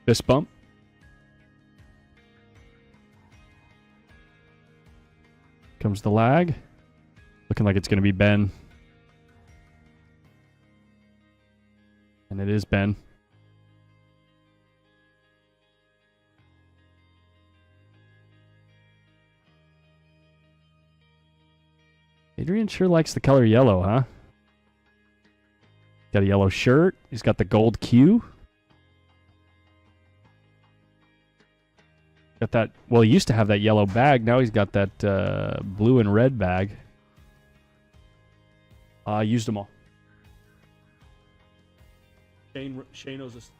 Fist bump. Comes the lag. Looking like it's going to be Ben. And it is Ben. Adrian sure likes the color yellow, huh? Got a yellow shirt. He's got the gold Q. Got that. Well, he used to have that yellow bag. Now he's got that blue and red bag. I used them all. Shane knows this.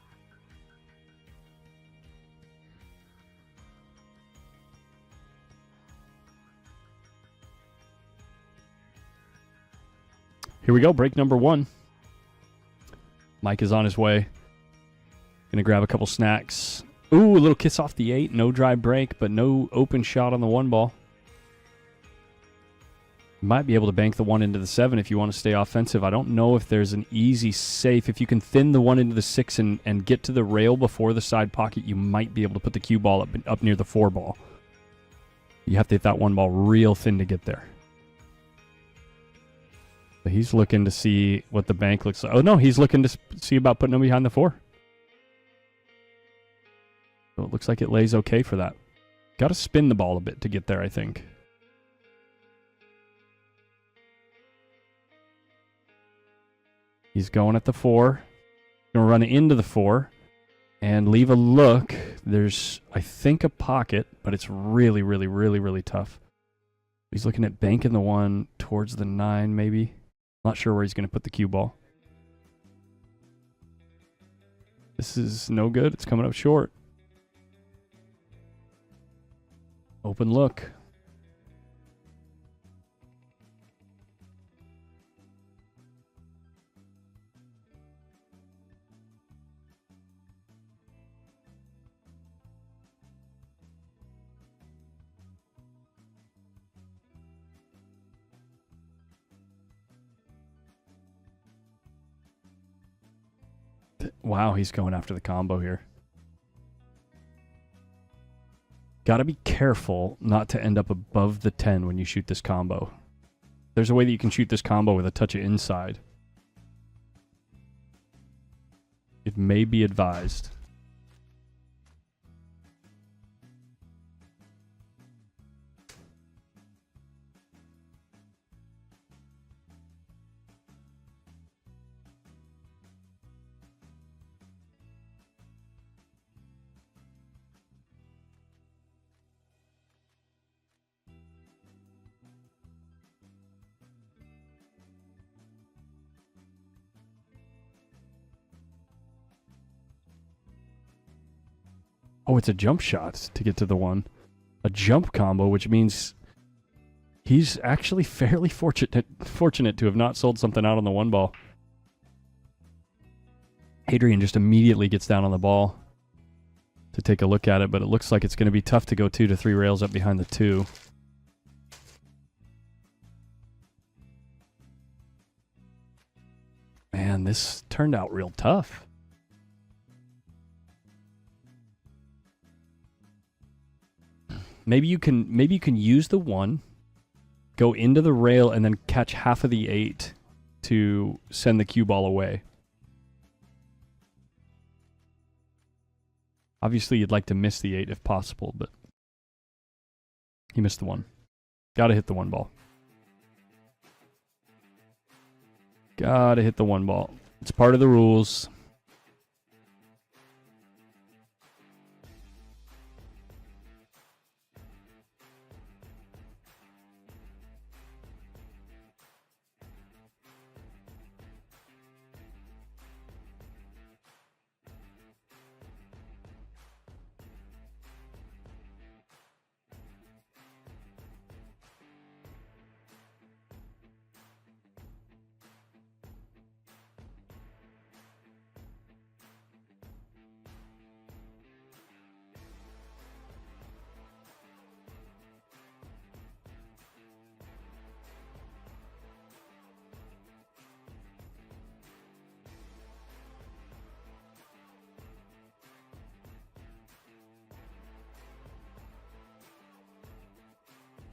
Here we go, break number 1. Mike is on his way. Gonna grab a couple snacks. Ooh, a little kiss off the 8. No dry break, but no open shot on the 1 ball. You might be able to bank the 1 into the 7 if you want to stay offensive. I don't know if there's an easy safe. If you can thin the 1 into the 6 and get to the rail before the side pocket, you might be able to put the cue ball up near the 4 ball. You have to hit that 1 ball real thin to get there. So he's looking to see what the bank looks like. Oh, no, he's looking to see about putting him behind the 4. So it looks like it lays okay for that. Got to spin the ball a bit to get there, I think. He's going at the 4. Going to run into the 4 and leave a look. There's, I think, a pocket, but it's really, really, really, really tough. He's looking at banking the 1 towards the 9, maybe. Not sure where he's going to put the cue ball. This is no good. It's coming up short. Open look. Wow, he's going after the combo here. Got to be careful not to end up above the 10 when you shoot this combo. There's a way that you can shoot this combo with a touch of inside. It may be advised. Oh, it's a jump shot to get to the 1. A jump combo, which means he's actually fairly fortunate to have not sold something out on the 1 ball. Adrian just immediately gets down on the ball to take a look at it, but it looks like it's going to be tough to go 2 to 3 rails up behind the 2. Man, this turned out real tough. Maybe you can use the 1, go into the rail, and then catch half of the 8 to send the cue ball away. Obviously, you'd like to miss the 8 if possible, but he missed the 1. Gotta hit the 1 ball. Gotta hit the 1 ball. It's part of the rules.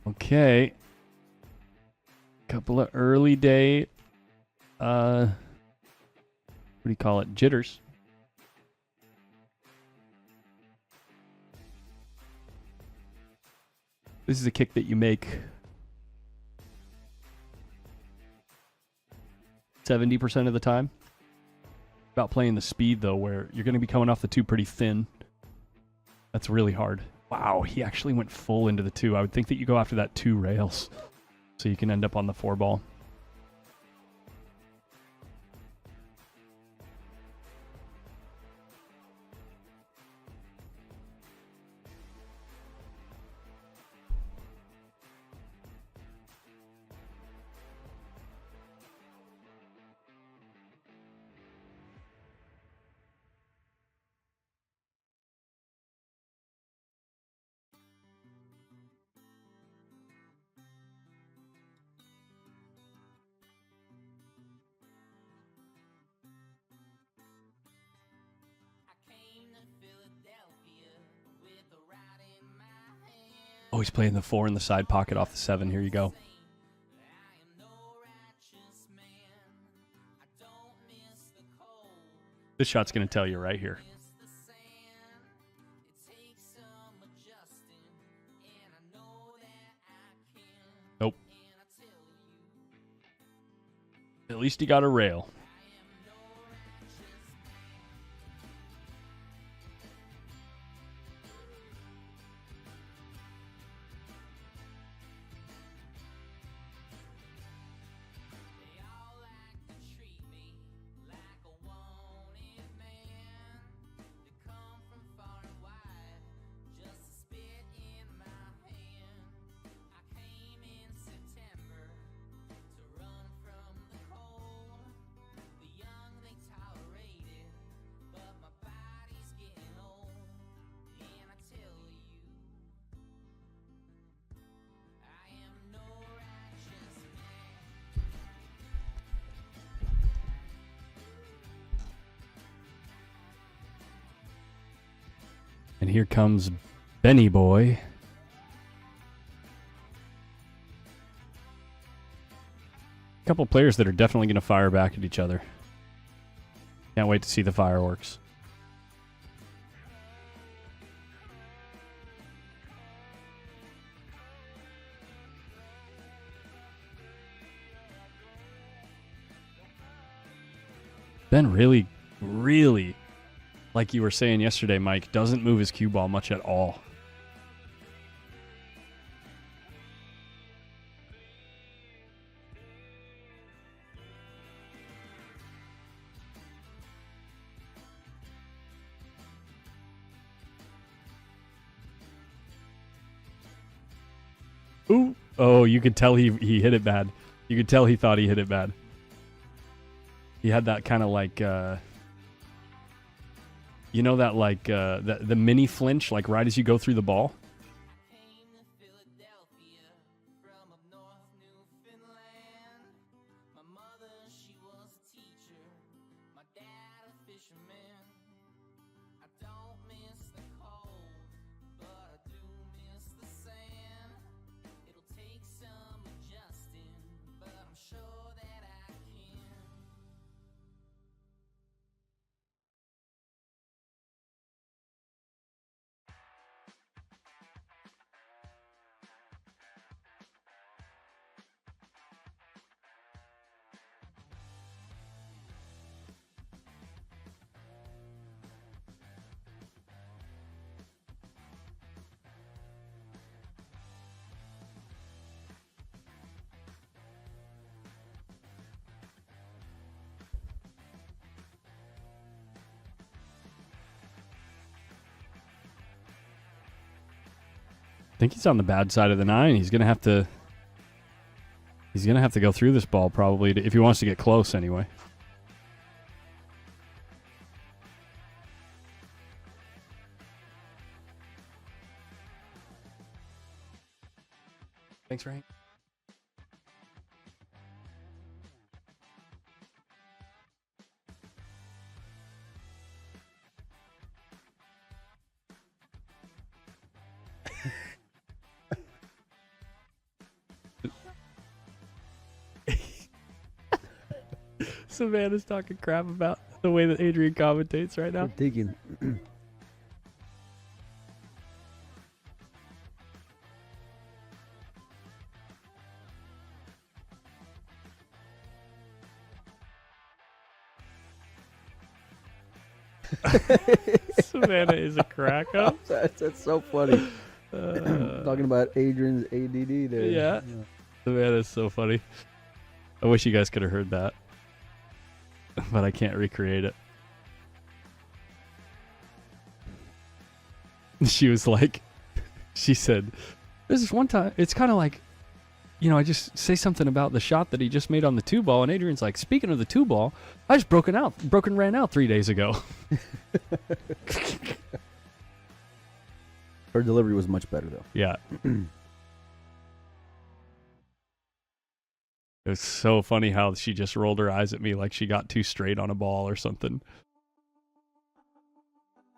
Okay. Couple of early day, what do you call it? Jitters. This is a kick that you make 70% of the time. About playing the speed, though, where you're going to be coming off the 2 pretty thin. That's really hard. Wow, he actually went full into the 2. I would think that you go after that 2 rails so you can end up on the 4 ball. Oh, he's playing the 4 in the side pocket off the 7. Here you go. This shot's going to tell you right here. Nope. At least he got a rail. And here comes Benny Boy. A couple players that are definitely going to fire back at each other. Can't wait to see the fireworks. Ben really, like you were saying yesterday, Mike, doesn't move his cue ball much at all. Ooh. Oh, you could tell he hit it bad. You could tell he thought he hit it bad. He had that kind of like, you know, that like the mini flinch, like right as you go through the ball. I think he's on the bad side of the 9. He's gonna have to go through this ball probably if he wants to get close anyway. Thanks, Frank. Savannah's talking crap about the way that Adrian commentates right now. We're digging. Savannah is a crack up. That's so funny. Talking about Adrian's ADD there. Yeah. Savannah's so funny. I wish you guys could have heard that. But I can't recreate it. She was like, she said, there's this one time, it's kind of like, you know, I just say something about the shot that he just made on the 2-ball, and Adrian's like, speaking of the 2-ball, I just broken ran out 3 days ago. Her delivery was much better, though. Yeah. It was so funny how she just rolled her eyes at me like she got too straight on a ball or something.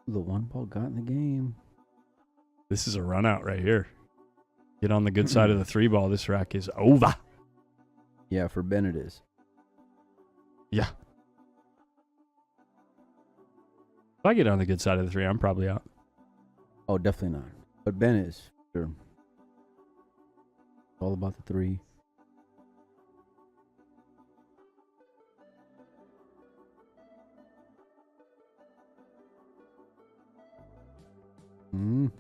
The 1-ball got in the game. This is a run out right here. Get on the good side of the 3-ball. This rack is over. Yeah, for Ben it is. Yeah. If I get on the good side of the 3, I'm probably out. Oh, definitely not. But Ben is. Sure. It's all about the 3. Mm.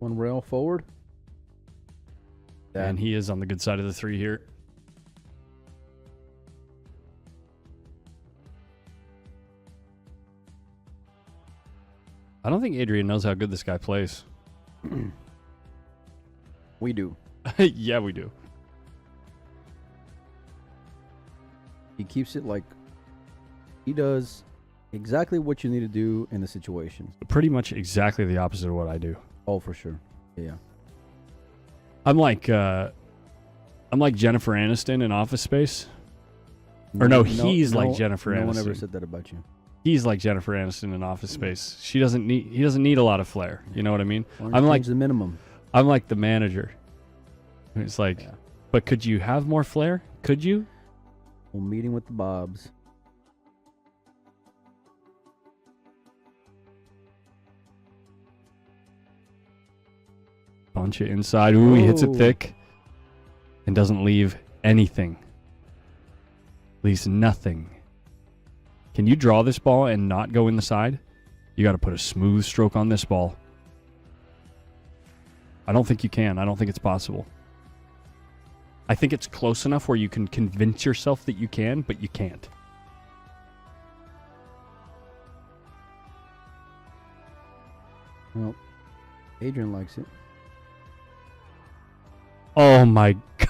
One rail forward. And he is on the good side of the 3 here. I don't think Adrian knows how good this guy plays. We do. Yeah, we do. He keeps it like he does exactly what you need to do in the situation. Pretty much exactly the opposite of what I do. Oh, for sure. Yeah. I'm like Jennifer Aniston in Office Space. Or no, he's like Jennifer Aniston. No one ever said that about you. He's like Jennifer Aniston in Office Space. He doesn't need a lot of flair. You know what I mean? I'm like the minimum. I'm like the manager. It's like, but could you have more flair? Could you? Well, meeting with the Bobs. Bunch it inside. Ooh, he hits it thick and doesn't leave anything. Leaves nothing. Can you draw this ball and not go in the side? You got to put a smooth stroke on this ball. I don't think you can. I don't think it's possible. I think it's close enough where you can convince yourself that you can, but you can't. Well, Adrian likes it. Oh my God.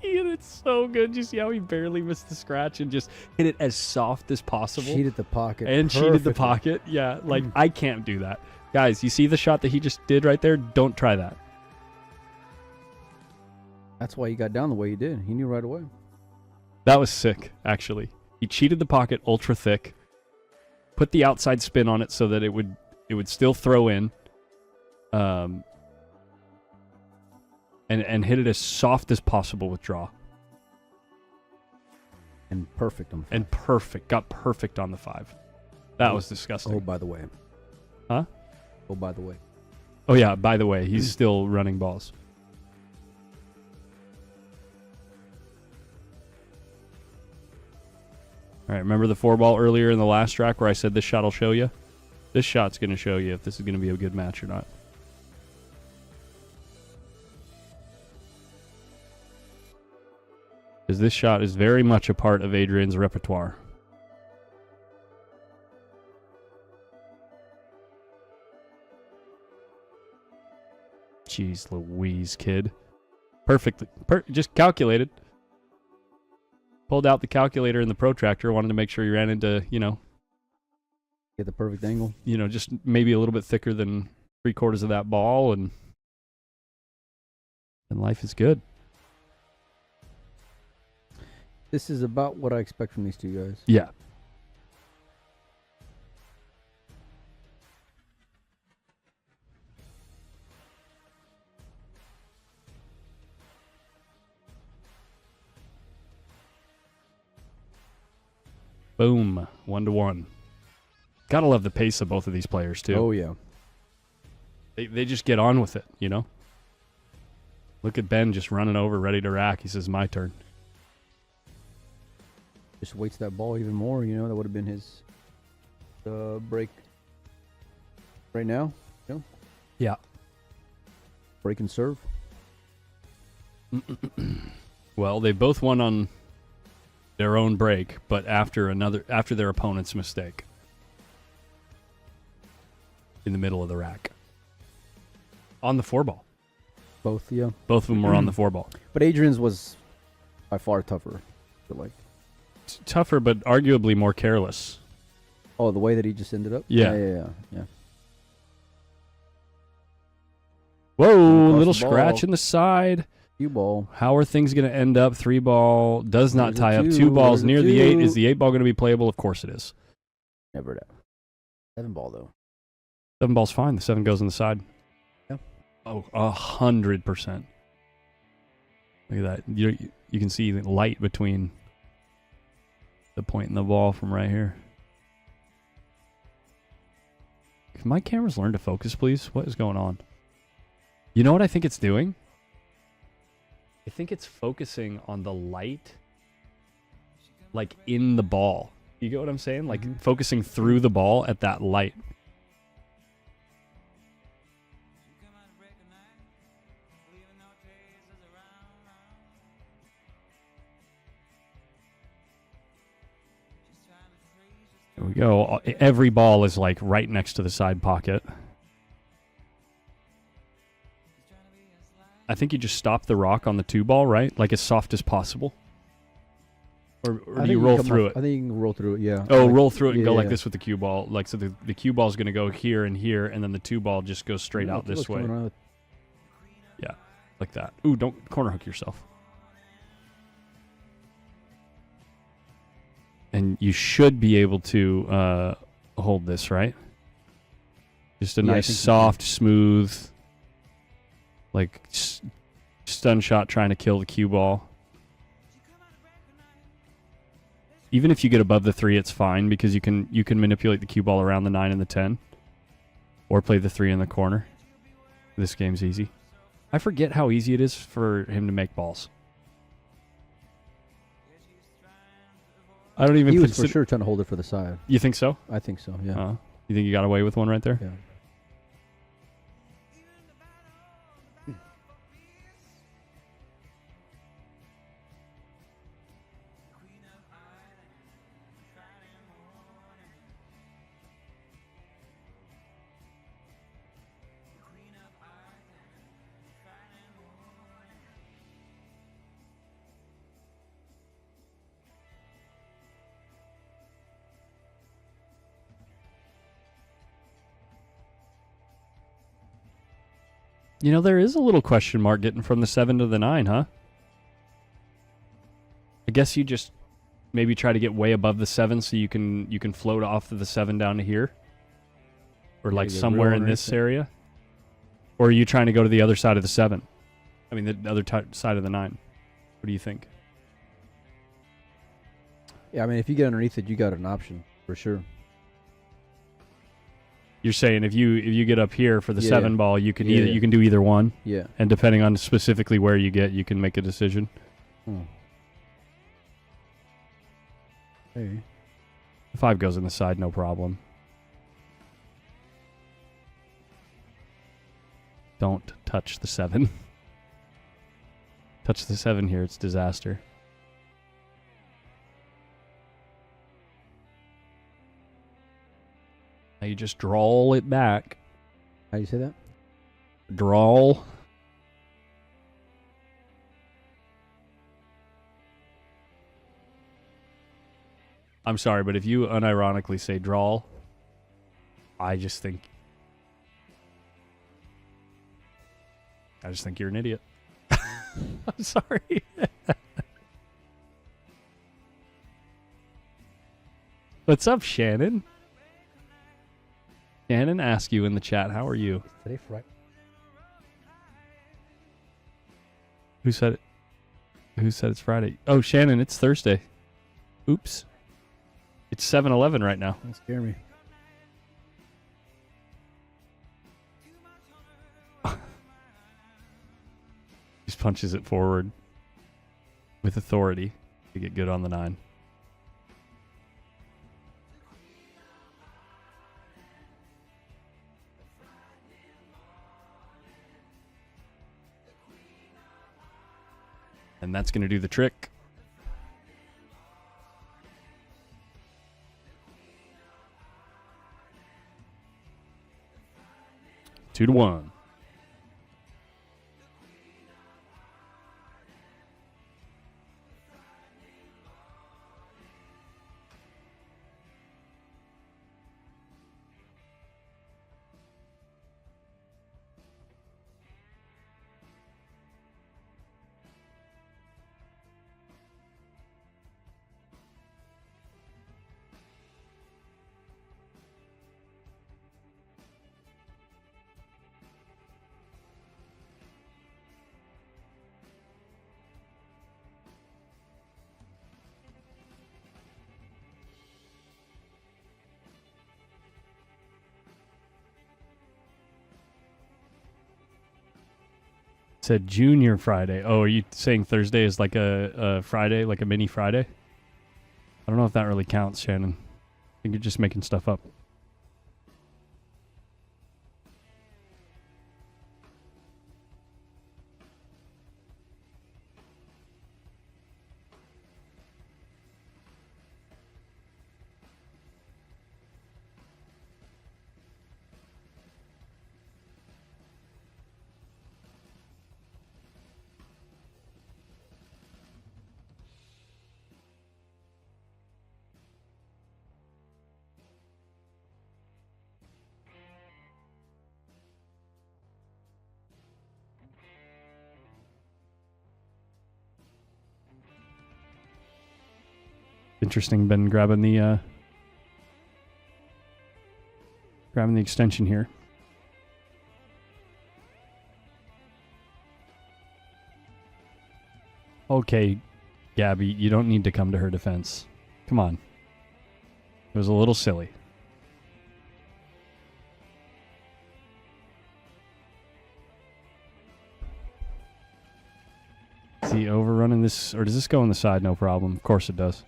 He hit it so good. You see how he barely missed the scratch and just hit it as soft as possible? Cheated the pocket. And cheated the pocket. Yeah, like I can't do that. Guys, you see the shot that he just did right there? Don't try that. That's why he got down the way he did. He knew right away. That was sick, actually. He cheated the pocket ultra thick, put the outside spin on it so that it would still throw in, and hit it as soft as possible with draw. And perfect on the 5. And perfect. Got perfect on the 5. That was disgusting. Oh, by the way. Huh? Oh, by the way. Oh, yeah, by the way, he's still running balls. All right, remember the 4-ball earlier in the last track where I said this shot will show you? This shot's going to show you if this is going to be a good match or not. Because this shot is very much a part of Adrian's repertoire. Jeez Louise, kid. Perfectly. Just calculated. Pulled out the calculator and the protractor. Wanted to make sure you ran into, Get the perfect angle. Just maybe a little bit thicker than 3/4 of that ball, and life is good. This is about what I expect from these two guys. Yeah. Boom. 1-1. Gotta love the pace of both of these players, too. Oh, yeah. They just get on with it, you know? Look at Ben just running over, ready to rack. He says, my turn. Just waits that ball even more, you know? That would have been his break right now, you know? Yeah. Break and serve. Well, they both won on their own break, but after their opponent's mistake. In the middle of the rack. On the 4-ball. Both, yeah. Both of them were on the 4-ball. But Adrian's was by far tougher. But like, Tougher, but arguably more careless. oh, the way that he just ended up? Yeah. Yeah. Whoa, Across little the ball. scratch in the side. Cue ball. How are things going to end up? 3-ball does not There's a tie up. 2, 2 balls there's a near the 8. 2. Is the 8-ball going to be playable? Of course it is. Never doubt. 7-ball, though. 7-ball's fine. The 7 goes on the side. Yeah. Oh, 100%. Look at that. You can see the light between the point and the ball from right here. Can my cameras learn to focus, please? What is going on? You know what I think it's doing? I think it's focusing on the light, like in the ball. You get what I'm saying? Like focusing through the ball at that light. There we go. Every ball is like right next to the side pocket. I think you just stop the rock on the 2-ball, right? Like as soft as possible. Or do you roll through it? I think you can roll through it, yeah. Oh, like, roll through it and go yeah, like yeah. this with the cue ball. Like, so the cue ball is going to go here and here, and then the 2-ball just goes straight No, out this what's way. going on? Yeah, like that. Ooh, don't corner hook yourself. And you should be able to hold this, right? Just a Yeah, I nice, think you soft, smooth, like stun shot trying to kill the cue ball. Even if you get above the 3, it's fine because you can manipulate the cue ball around the 9 and the 10, or play the 3 in the corner. This game's easy. I forget how easy it is for him to make balls. I don't even. He was for sure trying to hold it for the side. You think so? I think so, yeah. You think you got away with one right there? Yeah. You know, there is a little question mark getting from the 7 to the 9, huh? I guess you just maybe try to get way above the 7 so you can float off of the 7 down to here. Or like somewhere in this area. Or are you trying to go to the other side of the 7? I mean, the other side of the 9. What do you think? Yeah, I mean, if you get underneath it, you got an option, for sure. You're saying if you get up here for the 7 ball, you can Yeah. you can do either one. Yeah. And depending on specifically where you get, you can make a decision. Hey. 5 goes in the side, no problem. Don't touch the 7. Touch the 7 here, it's disaster. Now you just drawl it back. How do you say that? Drawl. I'm sorry, but if you unironically say drawl, I just think you're an idiot. I'm sorry. What's up, Shannon? Shannon asked you in the chat, how are you? Today Friday. Who said it? Who said it's Friday? Oh, Shannon, it's Thursday. Oops. It's 7-Eleven right now. Don't scare me. Just punches it forward with authority to get good on the 9. And that's going to do the trick. Two to 1. Said Junior Friday. Oh, are you saying Thursday is like a Friday, like a mini Friday? I don't know if that really counts, Shannon. I think you're just making stuff up. Interesting, been grabbing the extension here. Okay, Gabby, you don't need to come to her defense. Come on. It was a little silly. Is he overrunning this, or does this go on the side? No problem. Of course it does.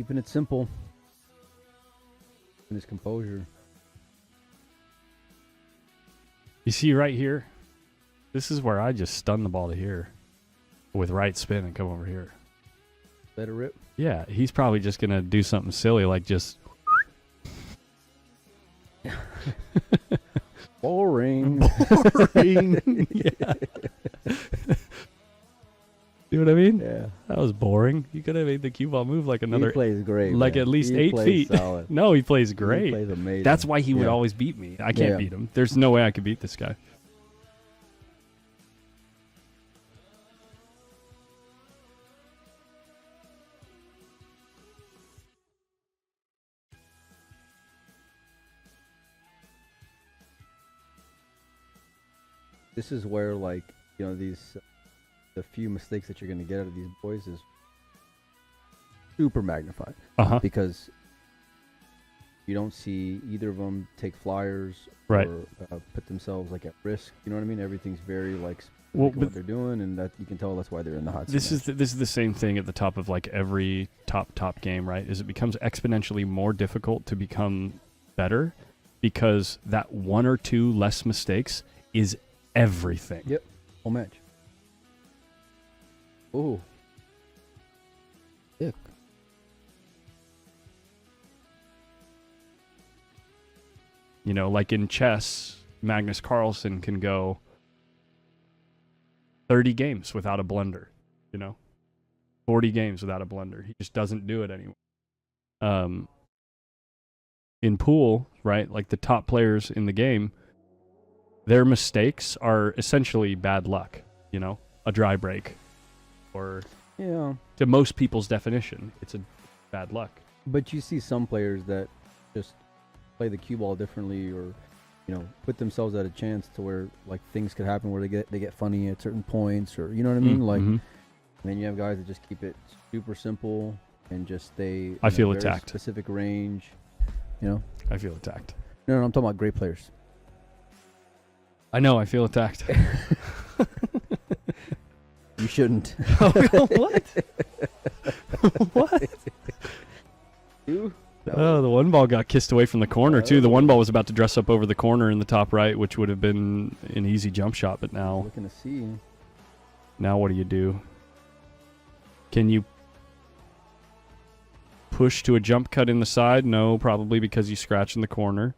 Keeping it simple. And his composure. You see right here? This is where I just stun the ball to here with right spin and come over here. Let it rip. Yeah, he's probably just going to do something silly like just... Boring. Boring. Yeah. See what I mean? Yeah. That was boring. You could have made the cue ball move like another... He plays great. Like man. at least he 8 plays feet. Solid. No, he plays great. He plays amazing. That's why he would always beat me. I can't beat him. There's no way I could beat this guy. This is where, like, you know, these the few mistakes that you're going to get out of these boys is super magnified. Because you don't see either of them take flyers right. or put themselves like at risk. You know what I mean? Everything's very like what they're doing, and that you can tell that's why they're in the hot seat. This is the same thing at the top of like every top game, right? Is it becomes exponentially more difficult to become better because that 1 or 2 less mistakes is everything. Yep. Whole match. Oh. Dick. You know, like in chess, Magnus Carlsen can go 30 games without a blunder, you know, 40 games without a blunder. He just doesn't do it anymore. In pool, right, like the top players in the game, their mistakes are essentially bad luck, you know, a dry break. Or to most people's definition, it's a bad luck. But you see some players that just play the cue ball differently, or you know, put themselves at a chance to where like things could happen where they get funny at certain points, or you know what I mean. Like, and then you have guys that just keep it super simple and just stay. I feel very attacked. Specific range. You know. I feel attacked. No, I'm talking about great players. I know. I feel attacked. You shouldn't. What? What? You? No. Oh, the one ball got kissed away from the corner, too. The one ball was about to dress up over the corner in the top right, which would have been an easy jump shot, but now... Looking to see. Now what do? Can you push to a jump cut in the side? No, probably because you scratch in the corner.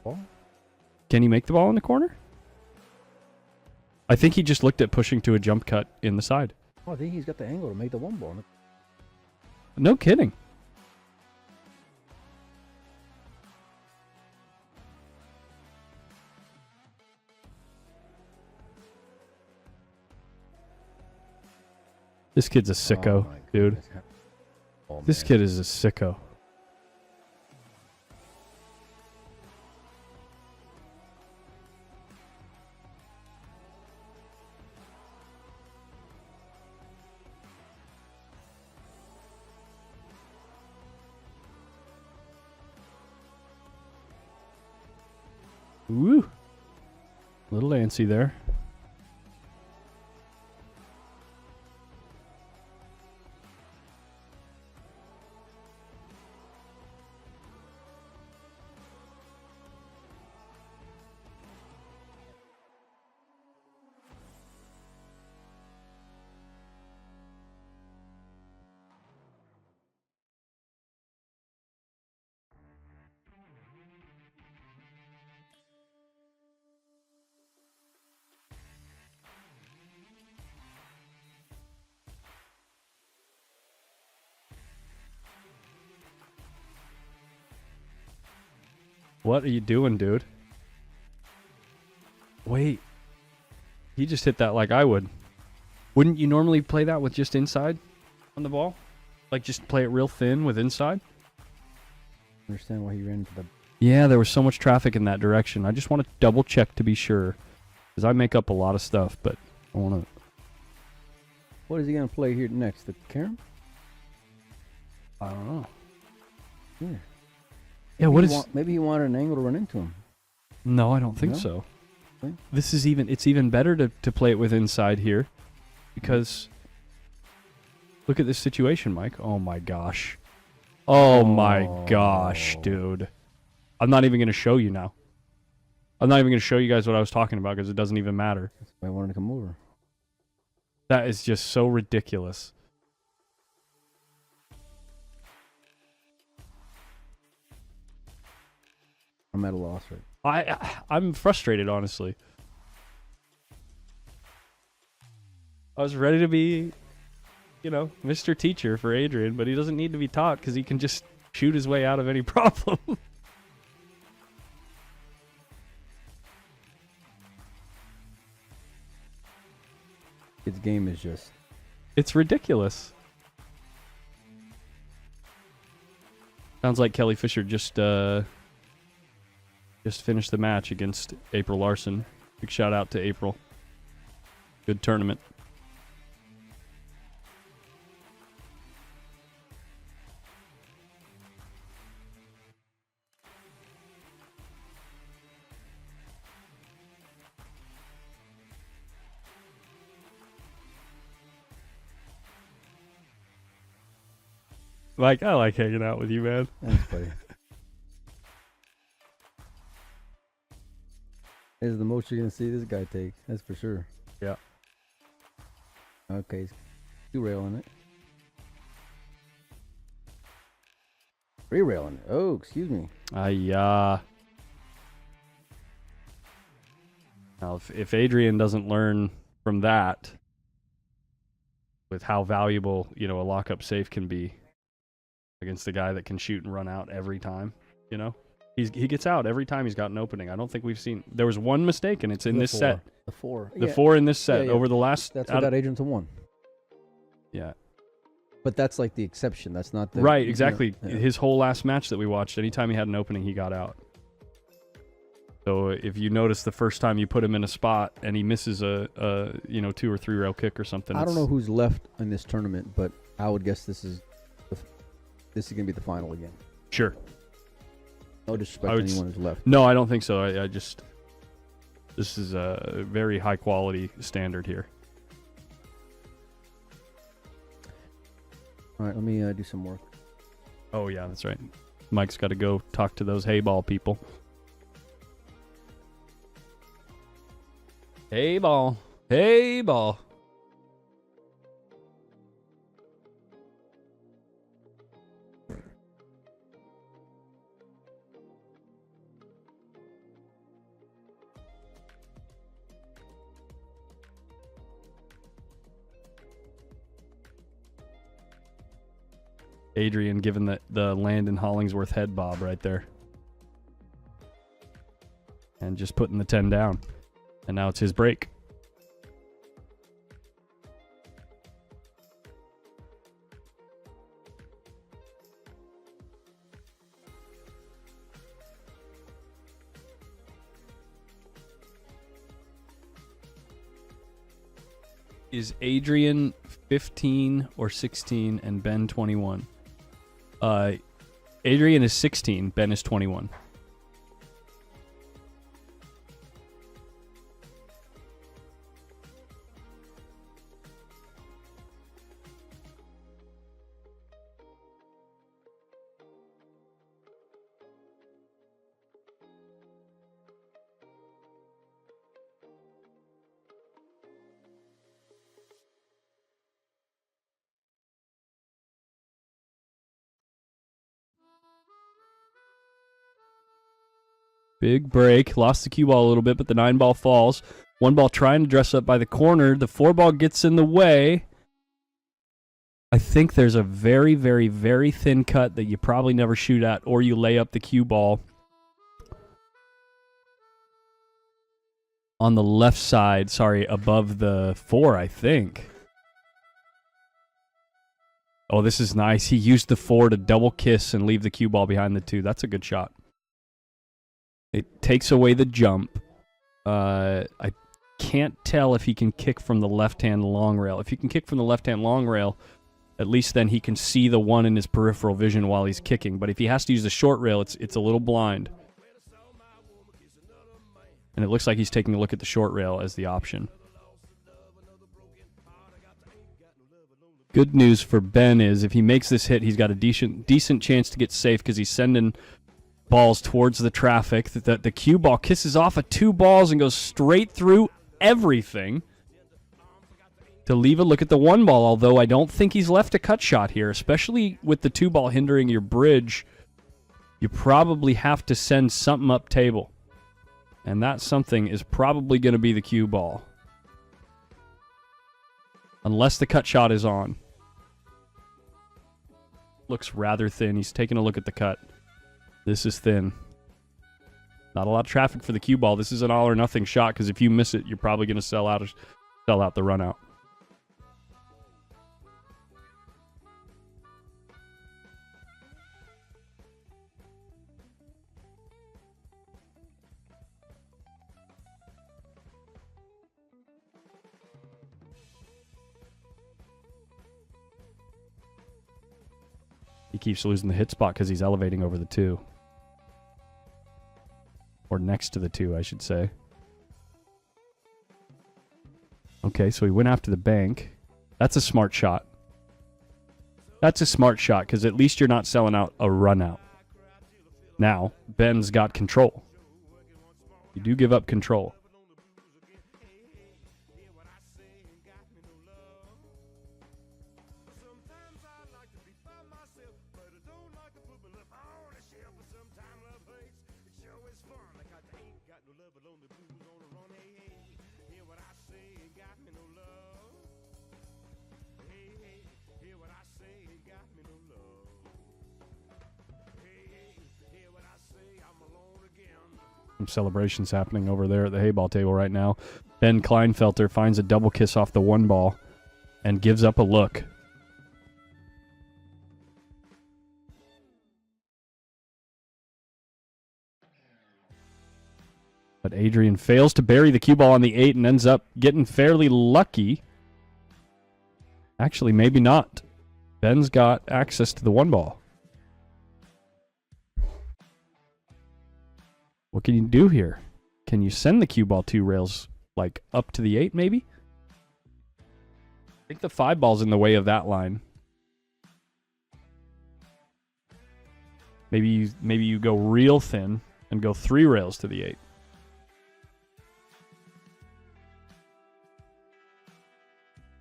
Ball? Can he make the ball in the corner? I think he just looked at pushing to a jump cut in the side. Oh, I think he's got the angle to make the one ball. No kidding. This kid's a sicko, dude. Oh, this kid is a sicko. Woo! Little antsy there. What are you doing, dude? Wait. He just hit that like I would. Wouldn't you normally play that with just inside on the ball? Like just play it real thin with inside? Understand why he ran into the... Yeah, there was so much traffic in that direction. I just want to double check to be sure. Because I make up a lot of stuff, but I want to... What is he going to play here next? The carom? I don't know. Yeah. Yeah, what is... maybe he wanted an angle to run into him. No, I don't think so. Okay. This is even... It's even better to play it with inside here. Because Look at this situation, Mike. Oh my gosh. Oh my gosh, dude. I'm not even going to show you now. I'm not even going to show you guys what I was talking about because it doesn't even matter. That's why I wanted to come over. That is just so ridiculous. I'm at a loss right. I'm frustrated, honestly. I was ready to be, you know, Mr. Teacher for Adrian, but he doesn't need to be taught because he can just shoot his way out of any problem. His game is just... It's ridiculous. Sounds like Kelly Fisher just finished the match against April Larson. Big shout out to April. Good tournament. Like, I like hanging out with you, man. Thanks, buddy. This is the most you're going to see this guy take. That's for sure. Yeah. Okay, he's two-railing it. Three-railing it. Oh, excuse me. Now, if Adrian doesn't learn from that, with how valuable, you know, a lockup safe can be against the guy that can shoot and run out every time, you know, he gets out every time he's got an opening. I don't think we've seen. There was one mistake, and it's in this set. The four. The four in this set over the last. That's what got Adrian to one. Yeah. But that's like the exception. That's not the... Right, exactly. You know, His whole last match that we watched, anytime he had an opening, he got out. So if you notice the first time you put him in a spot and he misses a 2 or 3 rail kick or something. I don't know who's left in this tournament, but I would guess this is going to be the final again. Sure. No disrespect to anyone who's left. No, I don't think so. I just... This is a very high quality standard here. All right, let me do some work. Oh, yeah, that's right. Mike's got to go talk to those hay ball people. Hay ball. Hay ball. Adrian giving the Landon Hollingsworth head bob right there. And just putting the 10 down. And now it's his break. Is Adrian 15 or 16 and Ben 21? Adrian is 16, Ben is 21. Big break. Lost the cue ball a little bit, but the 9 ball falls. 1 ball trying to dress up by the corner. The 4 ball gets in the way. I think there's a very, very, very thin cut that you probably never shoot at, or you lay up the cue ball on the left side. Sorry, above the 4, I think. Oh, this is nice. He used the 4 to double kiss and leave the cue ball behind the 2. That's a good shot. It takes away the jump. I can't tell if he can kick from the left-hand long rail. If he can kick from the left-hand long rail, at least then he can see the 1 in his peripheral vision while he's kicking. But if he has to use the short rail, it's a little blind. And it looks like he's taking a look at the short rail as the option. Good news for Ben is if he makes this hit, he's got a decent chance to get safe because he's sending balls towards the traffic. The cue ball kisses off of 2 balls and goes straight through everything to leave a look at the 1 ball, although I don't think he's left a cut shot here, especially with the 2 ball hindering your bridge. You probably have to send something up table, and that something is probably going to be the cue ball. Unless the cut shot is on. Looks rather thin. He's taking a look at the cut. This is thin. Not a lot of traffic for the cue ball. This is an all or nothing shot because if you miss it, you're probably going to sell out the run out. He keeps losing the hit spot because he's elevating over the 2. Or next to the 2, I should say. Okay, so he went after the bank. That's a smart shot. That's a smart shot because at least you're not selling out a run out. Now, Ben's got control. You do give up control. Some celebrations happening over there at the hayball table right now. Ben Kleinfelter finds a double kiss off the 1 ball and gives up a look. But Adrian fails to bury the cue ball on the 8 and ends up getting fairly lucky. Actually, maybe not. Ben's got access to the 1 ball. What can you do here? Can you send the cue ball 2 rails, like, up to the 8, maybe? I think the 5 ball's in the way of that line. Maybe you go real thin and go 3 rails to the 8.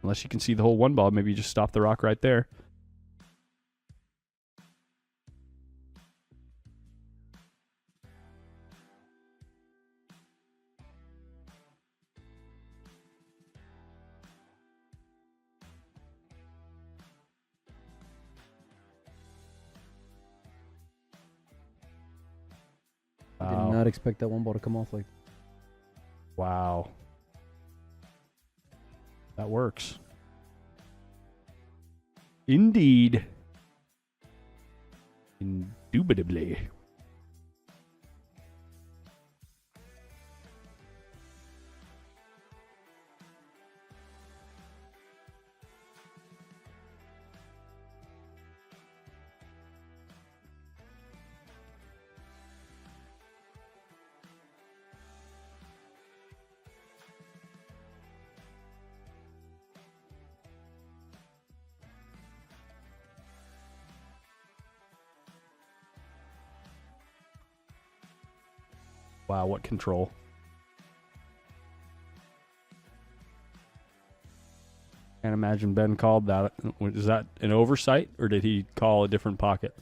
Unless you can see the whole 1 ball, maybe you just stop the rock right there. I did not expect that 1 ball to come off like. Wow. That works. Indeed. Indubitably. Wow, what control. Can't imagine Ben called that. Is that an oversight, or did he call a different pocket?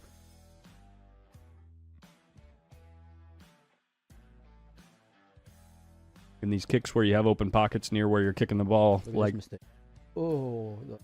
In these kicks where you have open pockets near where you're kicking the ball, like... Mistake. Oh, look.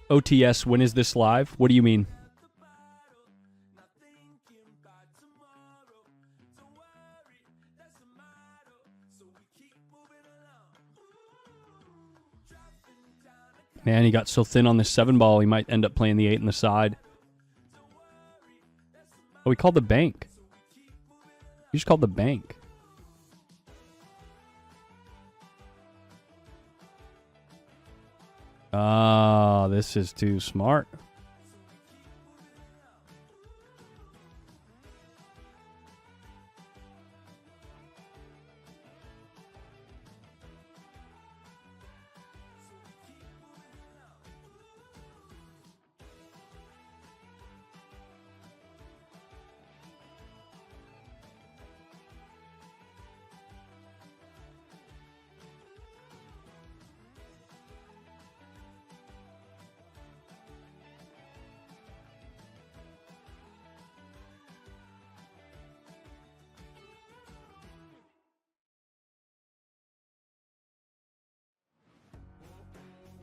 OTS, when is this live? What do you mean? Man, he got so thin on this 7-ball, he might end up playing the 8 in the side. Oh, he called the bank. He just called the bank. Ah, this is too smart.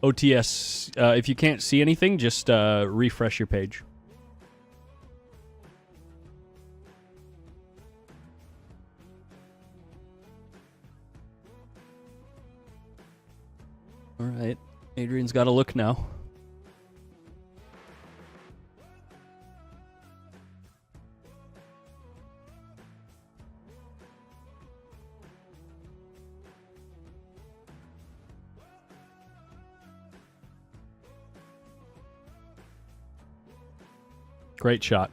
OTS, if you can't see anything, just refresh your page. All right. Adrian's got a look now. Great shot.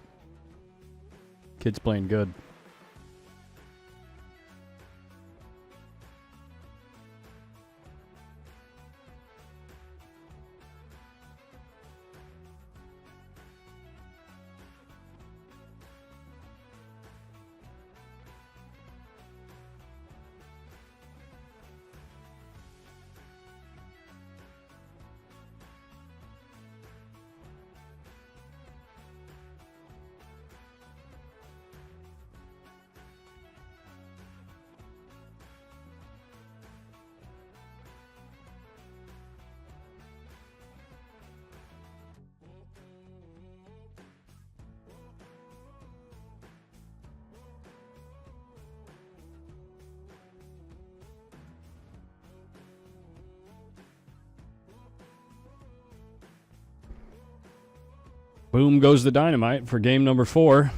Kid's playing good. Boom goes the dynamite for game number 4.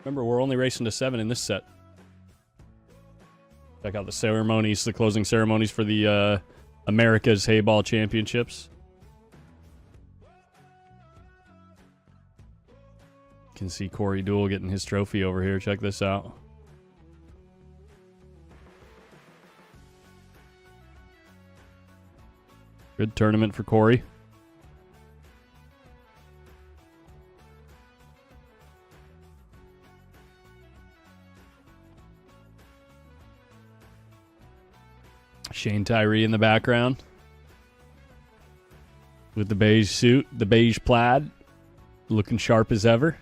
Remember, we're only racing to 7 in this set. Check out the ceremonies, the closing ceremonies for the America's Hayball Championships. You can see Corey Duell getting his trophy over here. Check this out. Good tournament for Corey. Shane Tyree in the background with the beige suit, the beige plaid, looking sharp as ever.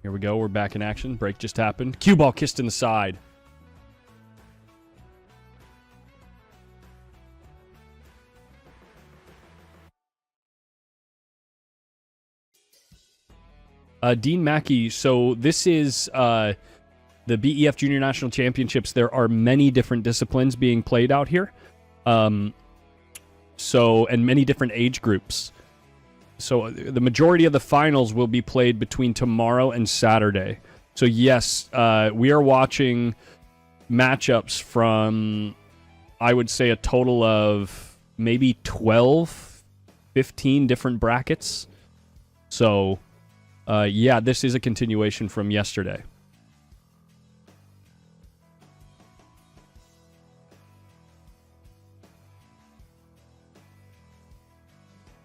Here we go. We're back in action. Break just happened. Cue ball kissed in the side. Dean Mackey, so this is the BEF Junior National Championships. There are many different disciplines being played out here. And many different age groups. So the majority of the finals will be played between tomorrow and Saturday. So yes, we are watching matchups from, I would say, a total of maybe 12, 15 different brackets. So... yeah, this is a continuation from yesterday.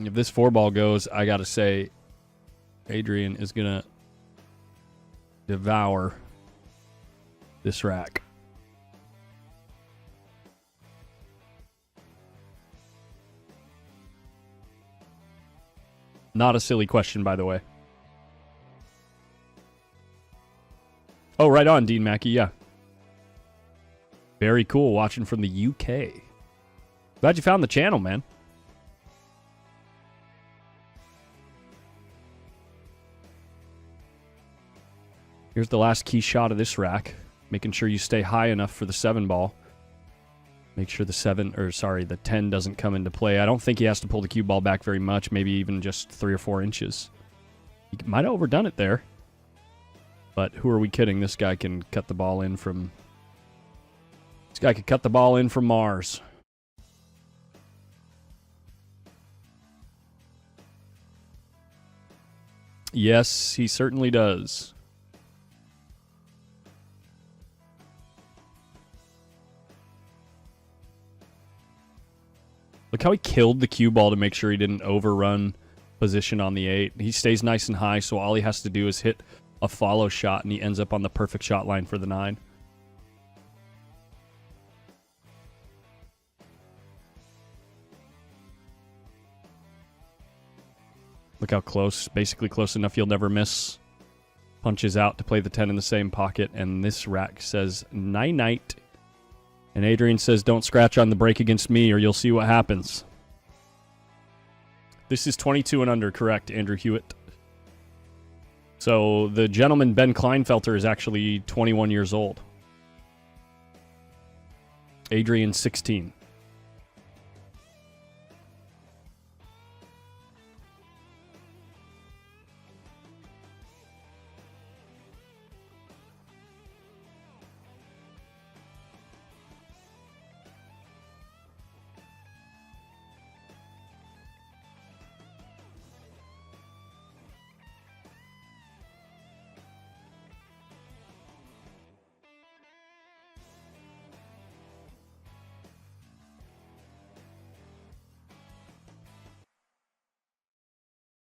If this 4-ball goes, I gotta say, Adrian is gonna devour this rack. Not a silly question, by the way. Oh, right on, Dean Mackey, yeah. Very cool, watching from the UK. Glad you found the channel, man. Here's the last key shot of this rack. Making sure you stay high enough for the 7 ball. Make sure the 10 doesn't come into play. I don't think he has to pull the cue ball back very much, maybe even just 3 or 4 inches. He might have overdone it there. But who are we kidding? This guy can cut the ball in from... This guy could cut the ball in from Mars. Yes, he certainly does. Look how he killed the cue ball to make sure he didn't overrun position on the 8. He stays nice and high, so all he has to do is hit a follow shot, and he ends up on the perfect shot line for the 9. Look how close. Basically close enough you'll never miss. Punches out to play the 10 in the same pocket, and this rack says night-night. And Adrian says, don't scratch on the break against me or you'll see what happens. This is 22 and under, correct, Andrew Hewitt. So the gentleman, Ben Kleinfelter, is actually 21 years old. Adrian, 16.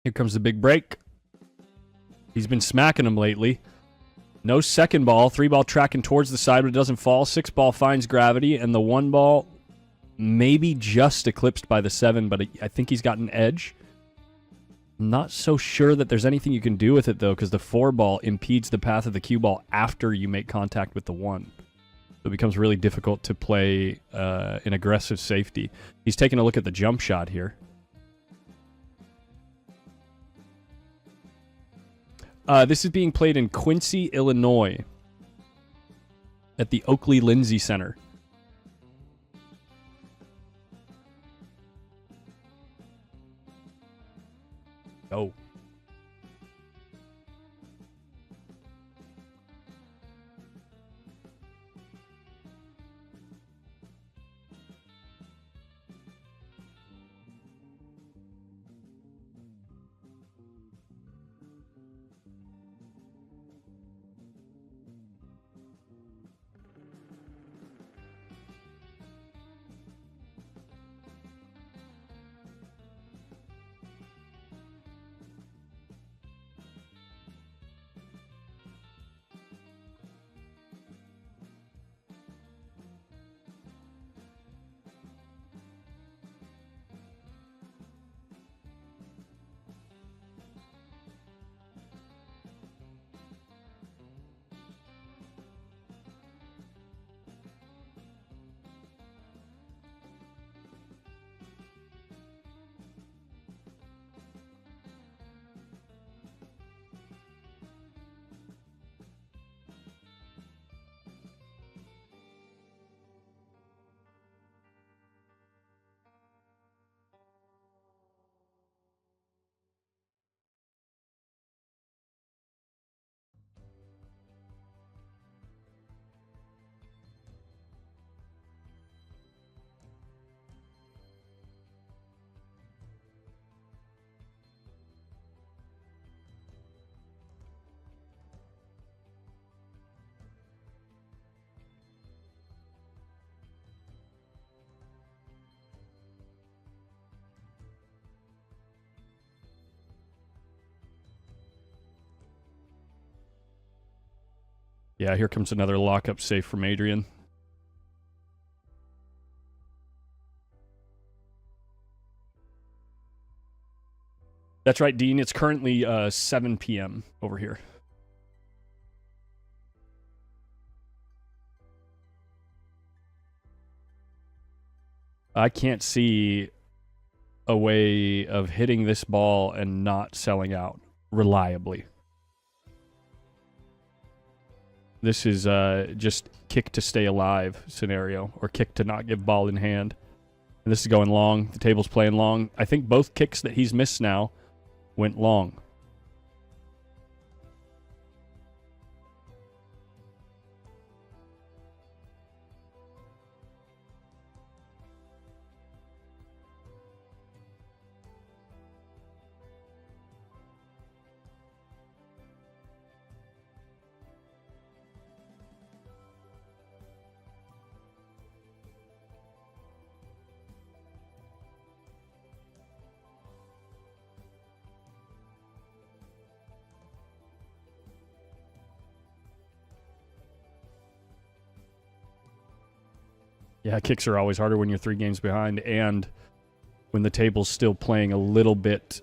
Here comes the big break. He's been smacking him lately. No second ball. 3 ball tracking towards the side, but it doesn't fall. 6 ball finds gravity, and the 1 ball maybe just eclipsed by the 7, but I think he's got an edge. I'm not so sure that there's anything you can do with it, though, because the 4 ball impedes the path of the cue ball after you make contact with the 1. So it becomes really difficult to play an aggressive safety. He's taking a look at the jump shot here. This is being played in Quincy, Illinois, at the Oakley Lindsay Center. Oh. Yeah, here comes another lockup save from Adrian. That's right, Dean. It's currently 7 p.m. over here. I can't see a way of hitting this ball and not selling out reliably. This is just kick to stay alive scenario, or kick to not give ball in hand. And this is going long. The table's playing long. I think both kicks that he's missed now went long. Yeah, kicks are always harder when you're 3 games behind, and when the table's still playing a little bit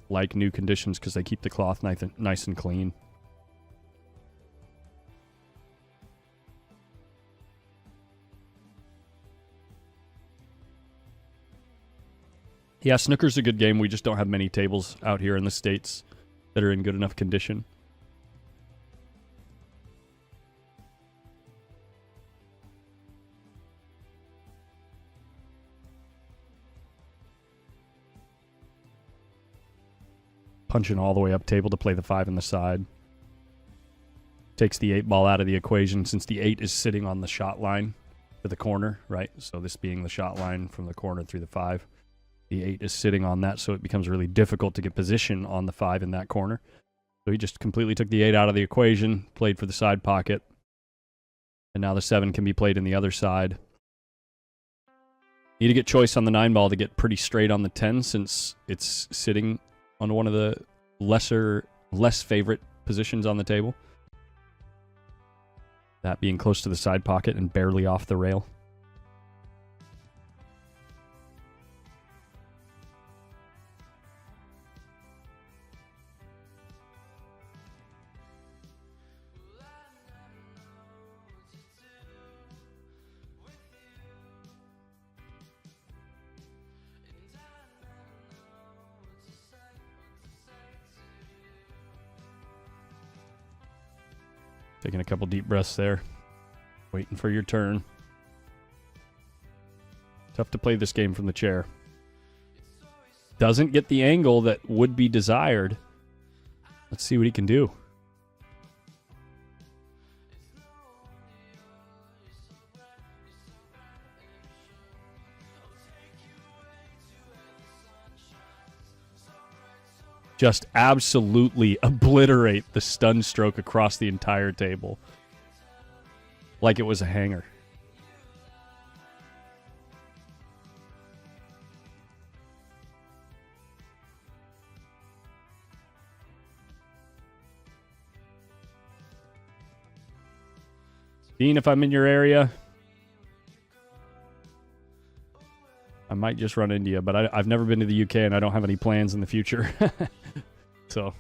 like new conditions, because they keep the cloth nice and clean. Yeah, snooker's a good game. We just don't have many tables out here in the States that are in good enough condition. Punching all the way up table to play the 5 in the side. Takes the 8 ball out of the equation since the 8 is sitting on the shot line to the corner, right? So this being the shot line from the corner through the 5. The 8 is sitting on that, so it becomes really difficult to get position on the 5 in that corner. So he just completely took the 8 out of the equation, played for the side pocket, and now the 7 can be played in the other side. Need to get choice on the 9 ball to get pretty straight on the 10, since it's sitting on one of the less favorite positions on the table. That being close to the side pocket and barely off the rail. Taking a couple deep breaths there. Waiting for your turn. Tough to play this game from the chair. Doesn't get the angle that would be desired. Let's see what he can do. Just absolutely obliterate the stun stroke across the entire table. Like it was a hanger. Dean, if I'm in your area, I might just run into you, but I've never been to the UK and I don't have any plans in the future. So,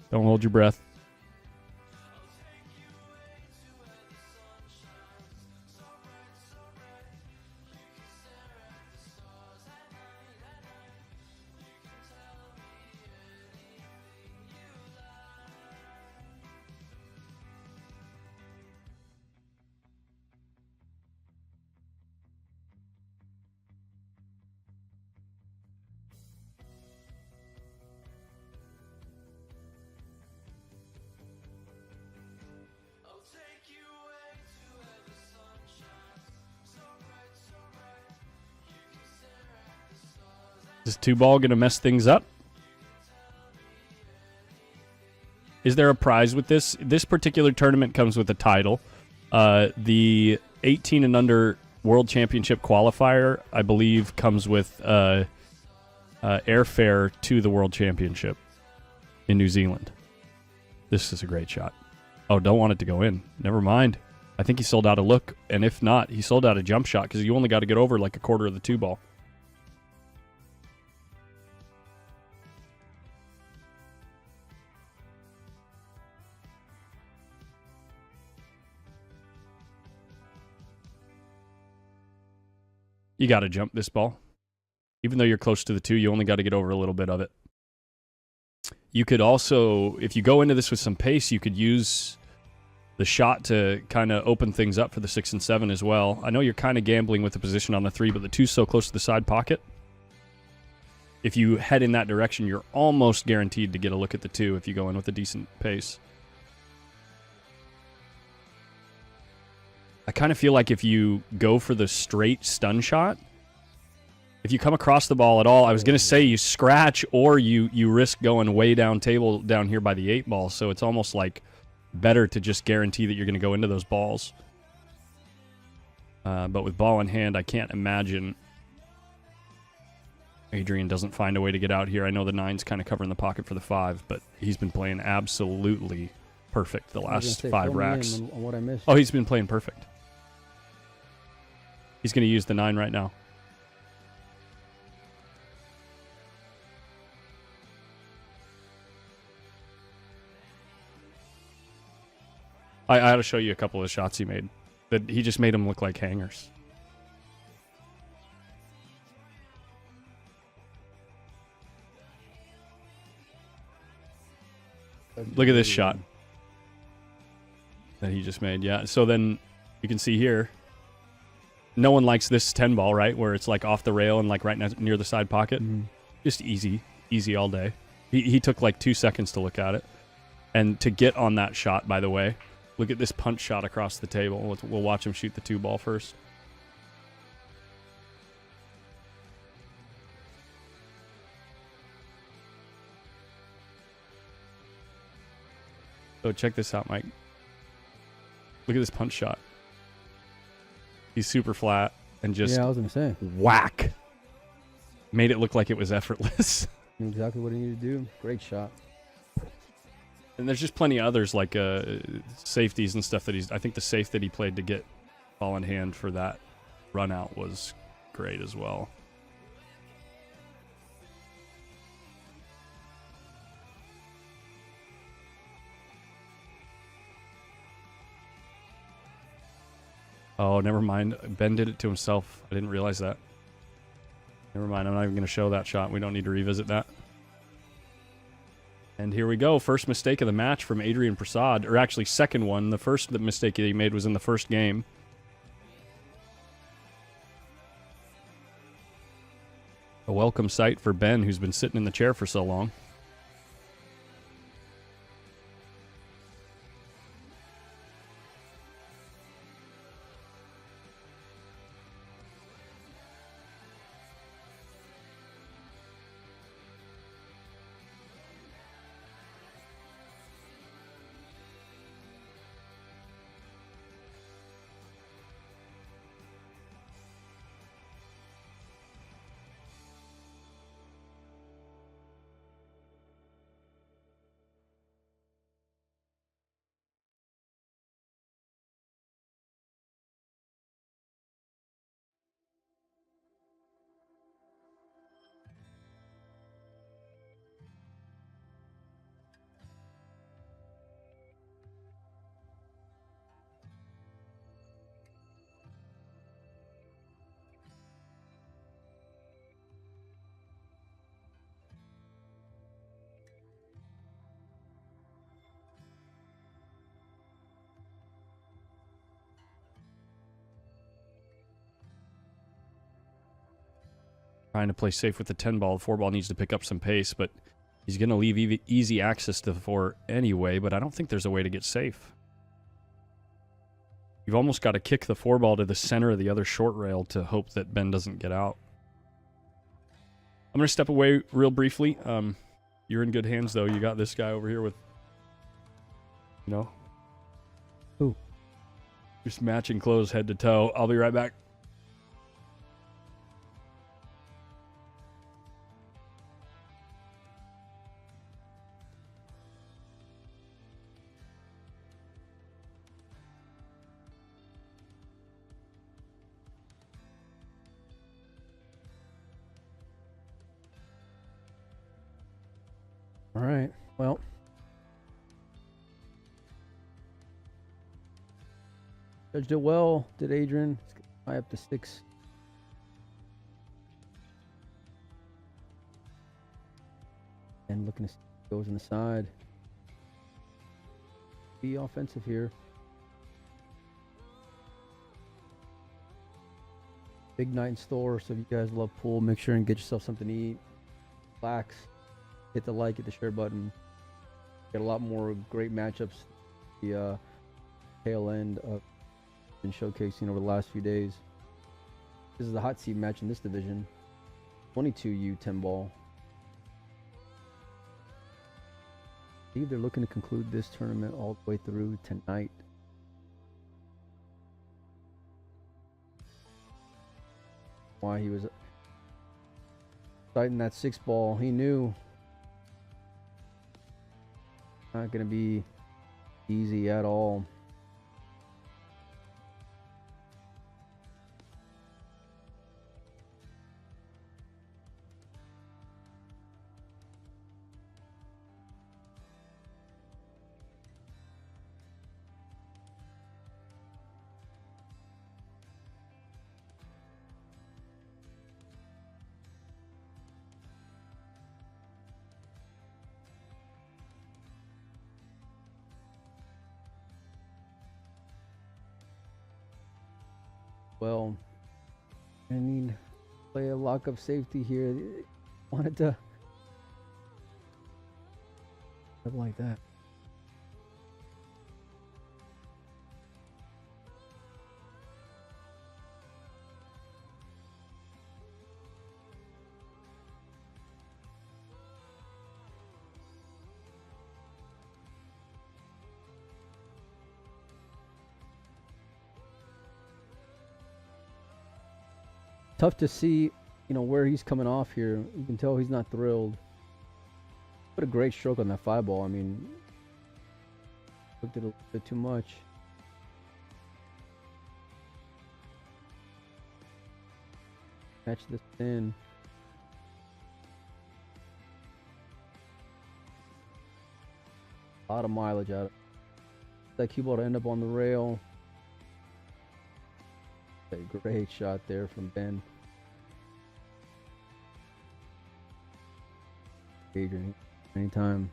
don't hold your breath. Is 2-ball going to mess things up? Is there a prize with this? This particular tournament comes with a title. The 18 and under World Championship qualifier, I believe, comes with airfare to the World Championship in New Zealand. This is a great shot. Oh, don't want it to go in. Never mind. I think he sold out a look, and if not, he sold out a jump shot because you only got to get over like a quarter of the 2-ball. You got to jump this ball. Even though you're close to the 2, you only got to get over a little bit of it. You could also, if you go into this with some pace, you could use the shot to kind of open things up for the 6 and 7 as well. I know you're kind of gambling with the position on the 3, but the 2's so close to the side pocket. If you head in that direction, you're almost guaranteed to get a look at the 2 if you go in with a decent pace. I kind of feel like if you go for the straight stun shot, if you come across the ball at all, I was going to say you scratch or you risk going way down table down here by the 8 ball. So it's almost like better to just guarantee that you're going to go into those balls. But with ball in hand, I can't imagine Adrian doesn't find a way to get out here. I know the 9's kind of covering the pocket for the 5, but he's been playing absolutely perfect the last 5 racks. On what I missed. Oh, he's been playing perfect. He's going to use the 9 right now. I had to show you a couple of shots he made. That he just made them look like hangers. Look at this shot that he just made. Yeah. So then you can see here, no one likes this 10 ball, right? Where it's like off the rail and like right near the side pocket. Mm-hmm. Just easy all day. He took like 2 seconds to look at it. And to get on that shot, by the way, look at this punch shot across the table. We'll watch him shoot the 2 ball first. So check this out, Mike. Look at this punch shot. He's super flat and just I was gonna say whack. Made it look like it was effortless. Exactly what he needed to do. Great shot. And there's just plenty of others like safeties and stuff that I think the safe that he played to get ball in hand for that run out was great as well. Oh, never mind. Ben did it to himself. I didn't realize that. Never mind. I'm not even going to show that shot. We don't need to revisit that. And here we go. First mistake of the match from Adrian Prasad. Or actually, second one. The first mistake that he made was in the first game. A welcome sight for Ben, who's been sitting in the chair for so long. Trying to play safe with the 10 ball. The 4 ball needs to pick up some pace, but he's going to leave easy access to the 4 anyway, but I don't think there's a way to get safe. You've almost got to kick the 4 ball to the center of the other short rail to hope that Ben doesn't get out. I'm going to step away real briefly. You're in good hands, though. You got this guy over here with, Who? Just matching clothes head to toe. I'll be right back. All right. Well, Judge did well. Did Adrian? High up to 6. And looking to see what goes in the side. Be offensive here. Big night in store, so if you guys love pool, make sure and get yourself something to eat. Relax. Hit the like, hit the share button. Get a lot more great matchups. The tail end of been showcasing over the last few days. This is the hot seat match in this division. 22U 10 ball. I believe they're looking to conclude this tournament all the way through tonight. Why he was fighting that 6 ball, he knew not going to be easy at all. Well, I need to play a lock-up safety here. Wanted to something like that. Tough to see, where he's coming off here. You can tell he's not thrilled. What a great stroke on that 5 ball. I mean, looked at it a little bit too much. Catch this in. A lot of mileage out of it. That cue ball to end up on the rail. A great shot there from Ben. Adrian, anytime.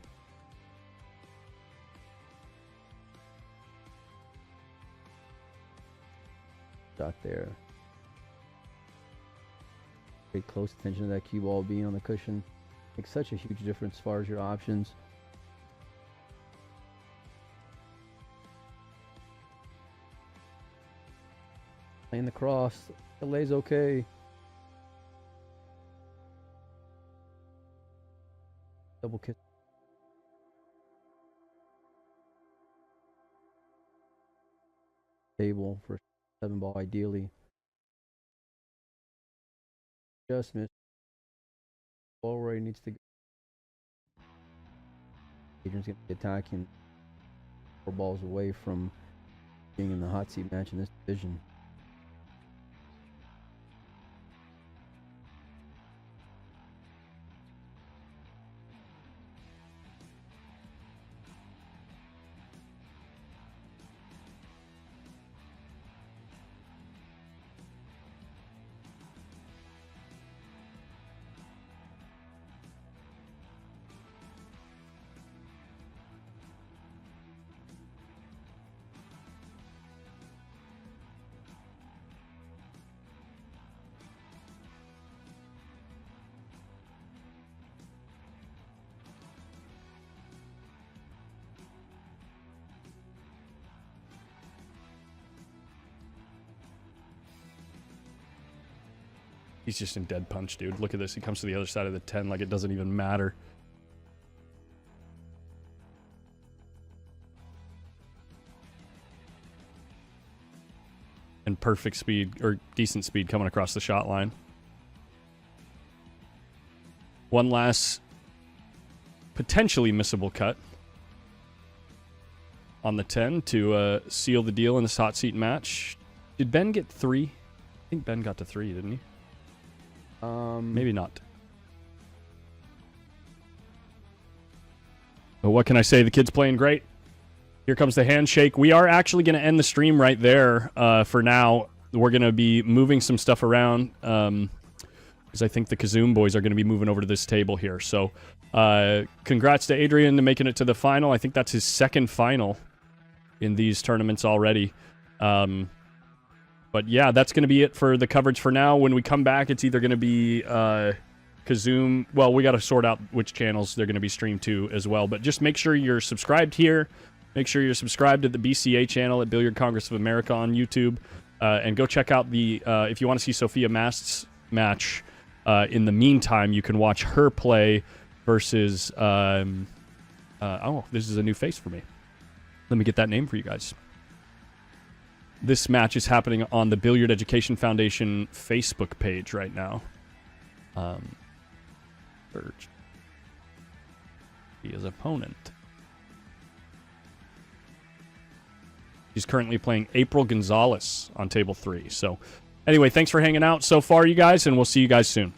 Shot there. Pay close attention to that cue ball being on the cushion. Makes such a huge difference as far as your options. Playing the cross. The lay's okay. Double kiss. Table for 7 ball ideally. Just missed. Ball where he needs to go. Adrian's going to be attacking 4 balls away from being in the hot seat match in this division. He's just in dead punch, dude. Look at this. He comes to the other side of the 10 like it doesn't even matter. And perfect speed, or decent speed coming across the shot line. One last potentially missable cut on the 10 to seal the deal in this hot seat match. Did Ben get 3? I think Ben got to 3, didn't he? Maybe not. But what can I say? The kid's playing great. Here comes the handshake. We are actually going to end the stream right there for now. We're going to be moving some stuff around because I think the Kazoom boys are going to be moving over to this table here. So Congrats to Adrian to making it to the final. I think that's his second final in these tournaments already. But yeah, that's going to be it for the coverage for now. When we come back, it's either going to be Kazoom. Well, we got to sort out which channels they're going to be streamed to as well. But just make sure you're subscribed here. Make sure you're subscribed to the BCA channel at Billiard Congress of America on YouTube. And go check out the, if you want to see Sophia Mast's match, in the meantime, you can watch her play versus, oh, this is a new face for me. Let me get that name for you guys. This match is happening on the Billiard Education Foundation Facebook page right now. Search his opponent. He's currently playing April Gonzalez on table 3. So, anyway, thanks for hanging out so far, you guys, and we'll see you guys soon.